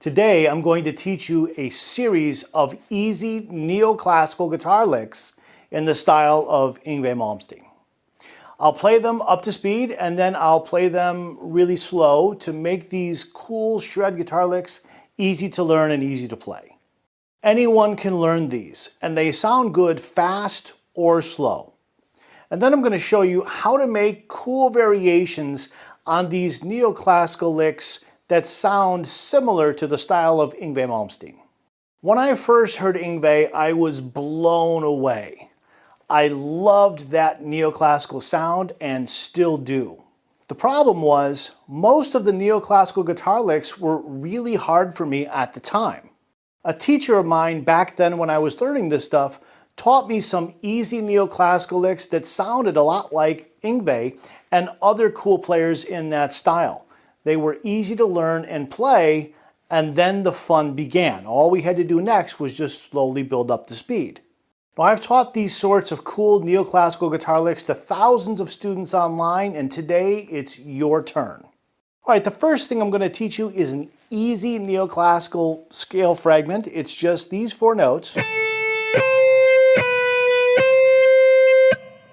Today, I'm going to teach you a series of easy neoclassical guitar licks in the style of Yngwie Malmsteen. I'll play them up to speed and then I'll play them really slow to make these cool shred guitar licks easy to learn and easy to play. Anyone can learn these and they sound good fast or slow. And then I'm going to show you how to make cool variations on these neoclassical licks that sound similar to the style of Yngwie Malmsteen. When I first heard Yngwie, I was blown away. I loved that neoclassical sound and still do. The problem was, most of the neoclassical guitar licks were really hard for me at the time. A teacher of mine back then when I was learning this stuff taught me some easy neoclassical licks that sounded a lot like Yngwie and other cool players in that style. They were easy to learn and play, and then the fun began. All we had to do next was just slowly build up the speed. Now, I've taught these sorts of cool neoclassical guitar licks to thousands of students online, and today it's your turn. All right, the first thing I'm going to teach you is an easy neoclassical scale fragment. It's just these 4 notes.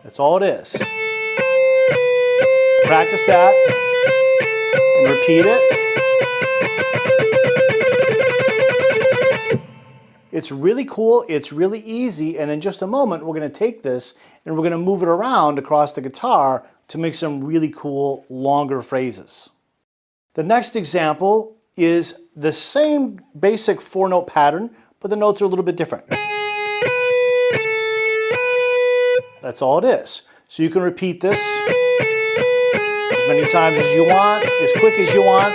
That's all it is. Practice that. And repeat it. It's really cool, it's really easy, and in just a moment we're going to take this and we're going to move it around across the guitar to make some really cool longer phrases. The next example is the same basic 4-note pattern, but the notes are a little bit different. That's all it is. So you can repeat this as many times as you want, as quick as you want.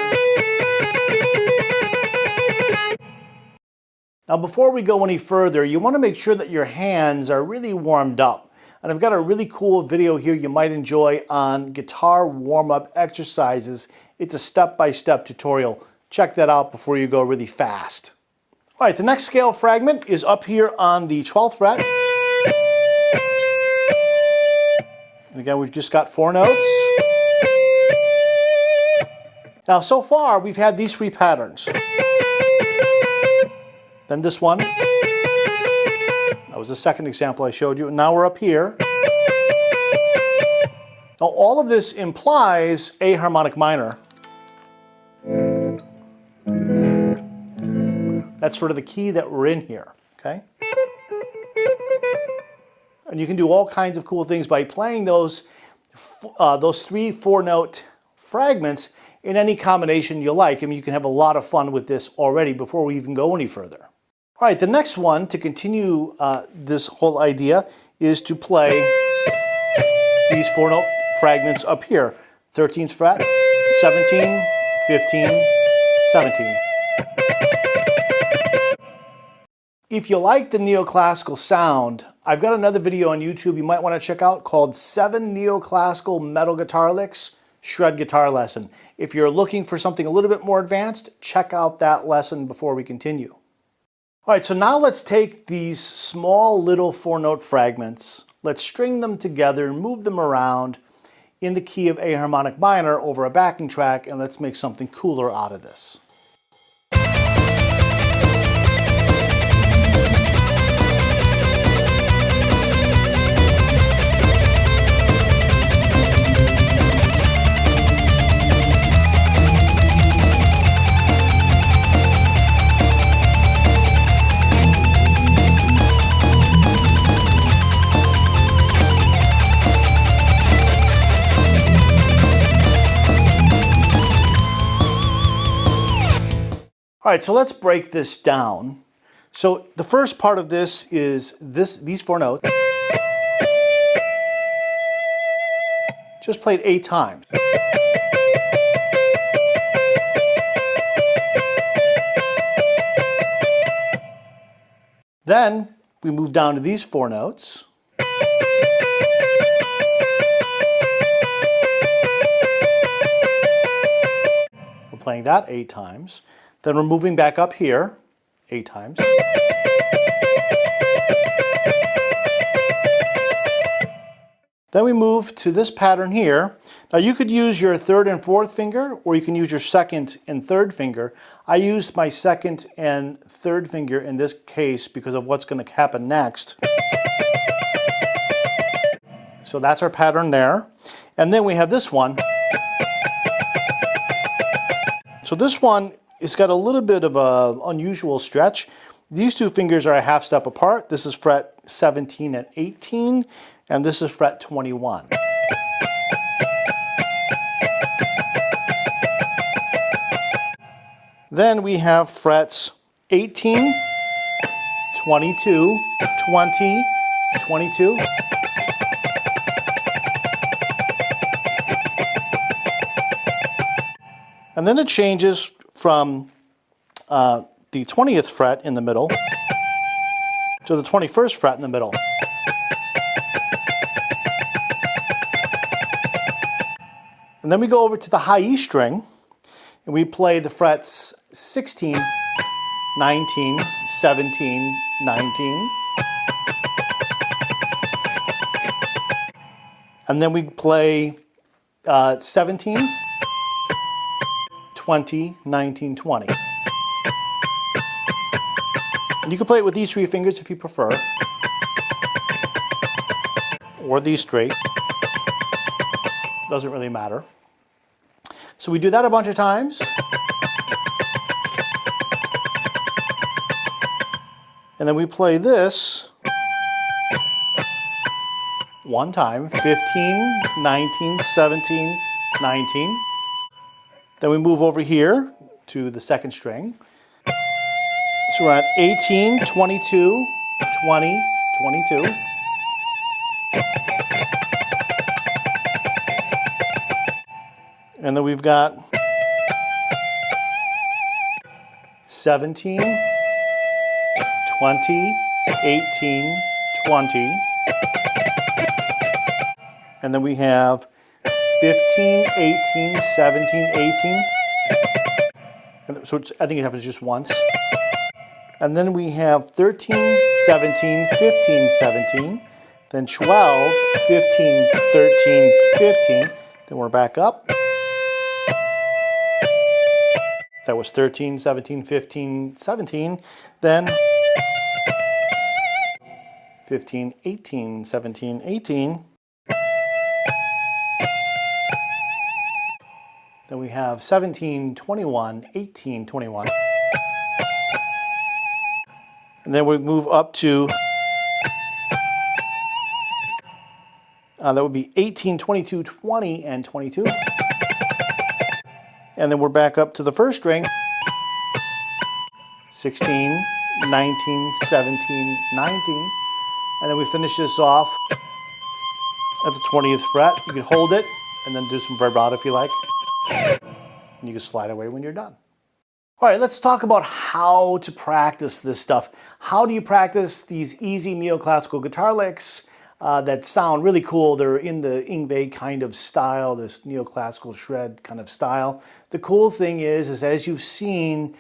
Now before we go any further, you want to make sure that your hands are really warmed up. And I've got a really cool video here you might enjoy on guitar warm-up exercises. It's a step-by-step tutorial. Check that out before you go really fast. All right, the next scale fragment is up here on the 12th fret. And again, we've just got 4 notes. Now, so far, we've had these 3 patterns. Then this one. That was the second example I showed you. And now we're up here. Now, all of this implies a harmonic minor. That's sort of the key that we're in here, okay? And you can do all kinds of cool things by playing those 3 4-note fragments in any combination you like. I mean, you can have a lot of fun with this already before we even go any further. All right, the next one to continue this whole idea is to play these 4-note fragments up here. 13th fret, 17, 15, 17. If you like the neoclassical sound, I've got another video on YouTube you might want to check out called 7 Neoclassical Metal Guitar Licks Shred Guitar Lesson. If you're looking for something a little bit more advanced, check out that lesson before we continue. All right, so now let's take these small little 4-note fragments, let's string them together and move them around in the key of A harmonic minor over a backing track, and let's make something cooler out of this. All right, so let's break this down. So the first part of this is these 4 notes. Just played 8 times. Then we move down to these 4 notes. We're playing that 8 times. Then we're moving back up here 8 times. Then we move to this pattern here. Now you could use your third and fourth finger, or you can use your second and third finger. I used my second and third finger in this case because of what's going to happen next. So that's our pattern there. And then we have this one. So this one has got a little bit of an unusual stretch. These two fingers are a half step apart. This is fret 17 and 18, and this is fret 21. Then we have frets 18, 22, 20, 22. And then it changes from the 20th fret in the middle to the 21st fret in the middle. And then we go over to the high E string, and we play the frets 16, 19, 17, 19. And then we play 17, 20, 19, 20. And you can play it with these three fingers if you prefer, or these three. Doesn't really matter. So we do that a bunch of times. And then we play this one time, 15, 19, 17, 19. Then we move over here to the second string. So we're at 18, 22, 20, 22. And then we've got 17, 20, 18, 20. And then we have 15, 18, 17, 18. And so I think it happens just once. And then we have 13, 17, 15, 17. Then 12, 15, 13, 15. Then we're back up. That was 13, 17, 15, 17. Then 15, 18, 17, 18. Then we have 17, 21, 18, 21. And then we move up to, that would be 18, 22, 20, and 22. And then we're back up to the first string, 16, 19, 17, 19. And then we finish this off at the 20th fret. You can hold it and then do some vibrato if you like. And you can slide away when you're done. All right, let's talk about how to practice this stuff. How do you practice these easy neoclassical guitar licks that sound really cool? They're in the Yngwie kind of style, this neoclassical shred kind of style. The cool thing is as you've seen,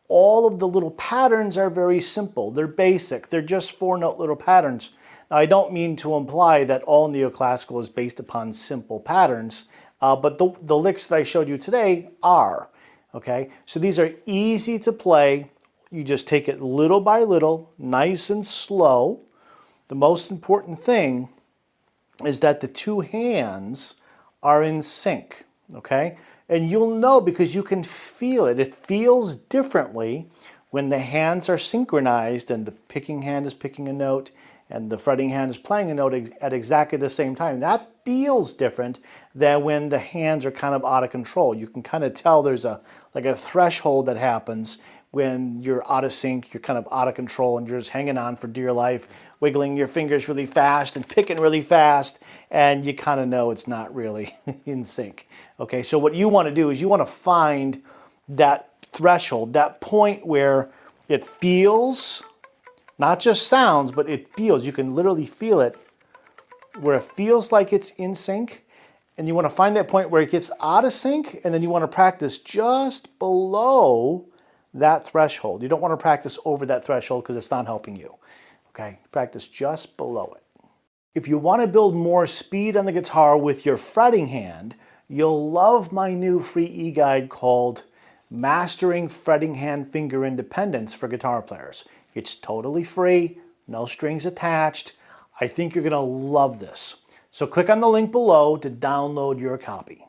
all of the little patterns are very simple. They're basic. They're just 4-note little patterns. Now, I don't mean to imply that all neoclassical is based upon simple patterns, but the licks that I showed you today are. Okay, so these are easy to play. You just take it little by little, nice and slow. The most important thing is that the two hands are in sync, okay? And you'll know because you can feel it. It feels differently when the hands are synchronized and the picking hand is picking a note and the fretting hand is playing a note at exactly the same time. That feels different than when the hands are kind of out of control. You can kind of tell there's like a threshold that happens when you're out of sync, you're kind of out of control, and you're just hanging on for dear life, wiggling your fingers really fast and picking really fast, and you kind of know it's not really in sync. Okay, so what you want to do is you want to find that threshold, that point where it feels, not just sounds, but it feels, you can literally feel it, where it feels like it's in sync, and you want to find that point where it gets out of sync, and then you want to practice just below that threshold. You don't want to practice over that threshold because it's not helping you. Okay, practice just below it. If you want to build more speed on the guitar with your fretting hand, you'll love my new free e-guide called Mastering Fretting Hand Finger Independence for Guitar Players. It's totally free, no strings attached. I think you're going to love this. So click on the link below to download your copy.